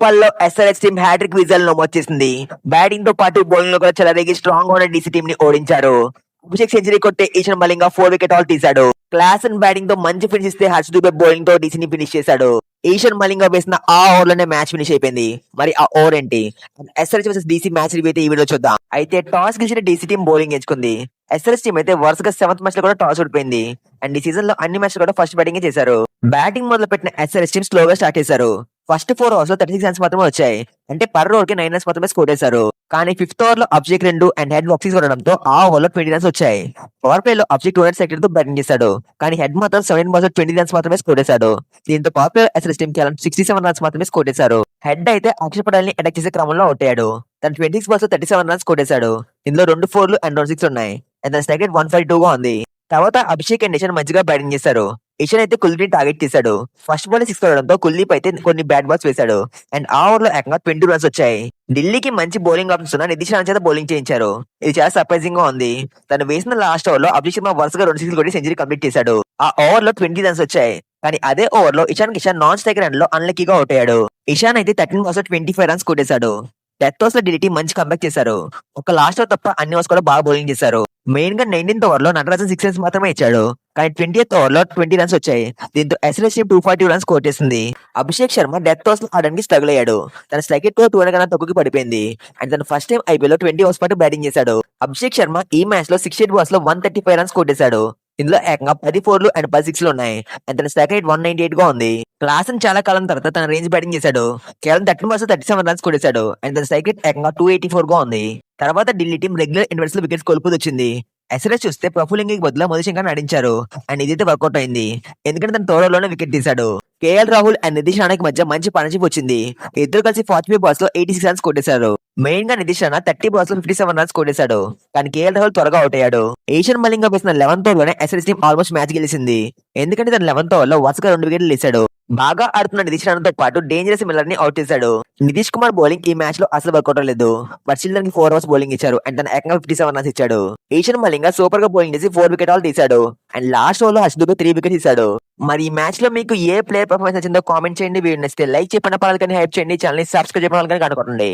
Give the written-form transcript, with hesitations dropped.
భోపాల్ లో SRS team hat trick విజయాలు నమోదు చేసింది. బ్యాటింగ్ తో పాటు బౌలింగ్ లో కూడా చెలరేగి స్ట్రాంగ్ గా ఉన్న డీసీ టీం ని ఓడించారు. అభిషేక్ సెంచరీ కొట్టే ఈశాన్ మలింగ 4 వికెట్ ఆల్ తీశాడు. క్లాస్ అండ్ బ్యాటింగ్ తో మంచి ఫినిష్ ఇస్తే హర్ష్ దూబే బౌలింగ్ తో డీసీని ఫినిష్ చేశాడు. ఈశాన్ మలింగ వేసిన ఆ ఓవర్ లోనే మ్యాచ్ ఫినిష్ అయిపోయింది. మరి ఆ ఓవర్ ఏంటి? SRS versus DC match review అయితే ఈ వీడియో చూద్దాం. అయితే టాస్ గెలిచిన డీసీ టీం బౌలింగ్ ఎంచుకుంది. ఎస్ఆర్ఎస్ టీం అయితే వరుసగా 7th మ్యాచ్ లో కూడా టాస్ ఓడిపోయింది. అండ్ ఈ సీజన్ లో అన్ని మ్యాచ్ కూడా ఫస్ట్ బ్యాటింగ్ చేశారు. బ్యాటింగ్ మొదలు పెట్టిన ఎస్ఆర్ఎస్ టీం స్లోగా స్టార్ట్ చేశారు. ఫస్ట్ 4 ఓవర్స్ లో 36 రన్స్ మాత్రమే వచ్చాయి. అంటే పర్ ఓవర్ కి 9 రన్స్ మాత్రమే స్కోర్ చేశారు. కానీ 5th ఓవర్ లో అభిషేక్ 2 అండ్ హెడ్ బాక్సింగ్ కొనడంతో ఆ ఓవర్ లో 20 రన్స్ వచ్చాయి. పవర్ ప్లే లో అభిషేక్ 2 సెకండ్ తో బ్యాటింగ్ చేశాడు. కానీ హెడ్ మాత్రం 17 బాల్స్ 20 రన్స్ మాత్రమే స్కోర్ చేశాడు. దీంతో పవర్ ప్లే ఎస్ఆర్ఎస్ టీం కేవలం 67 రన్స్ మాత్రమే స్కోర్ చేశారు. హెడ్ అయితే అక్షర్ పటేల్ ని అటాక్ చేసే క్రమంలో అవుట్ అయ్యాడు. తన 26 బాల్స్ 37 రన్స్ స్కోర్ చేశాడు. ఇందులో 2 4లు అండ్ 2 6 ఉన్నాయి. అండ్ తన స్ట్రైక్ రేట్ 152 గా ఉంది. తర్వాత అభిషేక్ అండ్ ఇషాన్ మంచిగా బ్యాటింగ్ చేశారు. ఇషాన్ అయితే కుల్దీప్ టార్గెట్ చేశాడు. ఫస్ట్ బాల్ 6 కొనడంతో కుల్దీప్ అయితే కొన్ని బ్యాట్ బాల్స్ వేశాడు. అండ్ ఆ ఓవర్ లో ఏకంగా 20 రన్స్ వచ్చాయి. ఢిల్లీకి మంచి బౌలింగ్ ఆప్షన్స్ ఉన్న నితీష్ రాణా చేత బౌలింగ్ చేయించారు. ఇది చాలా సర్ప్రైజింగ్ గా ఉంది. తను వేసిన లాస్ట్ ఓవర్ లో అభిషేక్ శర్మ వరుసగా 2 సిక్స్లు కొట్టి సెంచరీ కంప్లీట్ చేశాడు. ఆ ఓవర్ లో 20 రన్స్ వచ్చాయి. కానీ అదే ఓవర్ లో Ishan Kishan non strike run లో అన్లక్కీగా అవుట్ అయ్యాడు. ఇషాన్ అయితే 13 బాల్స్ 25 రన్స్ కొట్టేశాడు. డెత్ ఓవర్స్ లో ఢిల్లీ టీం మంచి కంబ్యాక్ చేశారు. ఒక లాస్ట్ ఓవర్ తప్ప అన్ని ఓవర్స్ కూడా బాగా బౌలింగ్ చేశారు. మెయిన్ గా 19th ఓవర్ లో నటరాజన్ 6 రన్స్ మాత్రమే ఇచ్చాడు. కానీ 20th ఓవర్ లో 20 రన్స్ వచ్చాయి. దీంతో ఎస్ఆర్ఎస్ టీం 240 రన్స్ స్కోర్ చేసింది. అభిషేక్ శర్మ డెత్ ఓవర్స్ లో ఆడడానికి స్ట్రగుల్ అయ్యాడు. తన స్ట్రైక్ రేట్ 200 కన్నా తక్కువకి పడిపోయింది. అండ్ తన ఫస్ట్ టైం ఐపీఎల్ లో 20 ఓవర్స్ పాటు బ్యాటింగ్ చేశాడు. అభిషేక్ శర్మ ఈ మ్యాచ్ లో 68 బాల్స్ లో 135 రన్స్ కొట్టేశాడు. ఇందులో ఏకంగా 10 4లు అండ్ 10 6లు ఉన్నాయి. అండ్ తన స్ట్రైక్ రేట్ 198 గా ఉంది. క్లాస్ చాలా కాలం తర్వాత తన రేంజ్ బ్యాటింగ్ చేశాడు. కేవలం 13 బాల్స్ 37 రన్స్ కొట్టేశాడు. అండ్ తన స్ట్రైక్ రేట్ ఏకంగా 284 గా ఉంది. తర్వాత ఢిల్లీ టీం రెగ్యులర్ ఇంటర్వెల్స్ లో వికెట్స్ కోల్పోతూ వచ్చింది. ఎస్ఆర్ఎస్ చూస్తే ప్రఫుల్ బదులు మధుశంకర్ నడించారు. అండ్ ఇదైతే వర్కౌట్ అయింది. ఎందుకంటే తన తోడలోనే వికెట్ తీశాడు. కేఎల్ రాహుల్ అండ్ నితీష్ రాణాకి మధ్య మంచి పార్ట్నర్షిప్ వచ్చింది. ఇద్దరు కలిసి 45 బాల్స్ లో 86 రన్స్ కొట్టేశారు. మెయిన్ గా నితీష్ రాణా 30 బాల్స్ లో 57 రన్స్ కొట్టేశాడు. కానీ కేఎల్ రాహుల్ త్వరగా అవుట్ అయ్యాడు. ఈశాన్ మలింగ వేసిన 11th ఓవర్ లోనే ఎస్ఆర్ఎస్ టీం ఆల్మోస్ట్ మ్యాచ్ గెలిచింది. ఎందుకంటే తన 11th ఓవర్ లో వరుసగా 2 వికెట్లు తీశాడు. బాగా ఆడుతున్న నితీష్ రాణాతో పాటు డేంజరస్ మిల్లర్ ని అవుట్ చేశాడు. నితీష్ కుమార్ బౌలింగ్ ఈ మ్యాచ్ లో అసలు వర్కౌట్ లేదు. బట్ చిల్డ్రన్ కి 4 ఓవర్స్ బౌలింగ్ ఇచ్చారు. అండ్ తన ఏకంగా 57 రన్స్ ఇచ్చాడు. ఈశాన్ మలింగ సూపర్ గా బౌలింగ్ చేసి 4 వికెట్ ఆల్ తీశాడు. అండ్ లాస్ట్ ఓవర్ లో హర్ష్ దూబే 3 వికెట్ తీశాడు. మరి ఈ మ్యాచ్ లో మీకు ఏ ప్లేయర్ పర్ఫార్మెన్స్ నచ్చిందో కామెంట్ చేయండి. వీడియో నచ్చితే లైక్ చేయకుండా పడాలి కానీ హైప్ చేయండి. ఛానల్ ని సబ్స్క్రైబ్ చేయడం కానీ కనుకోండి.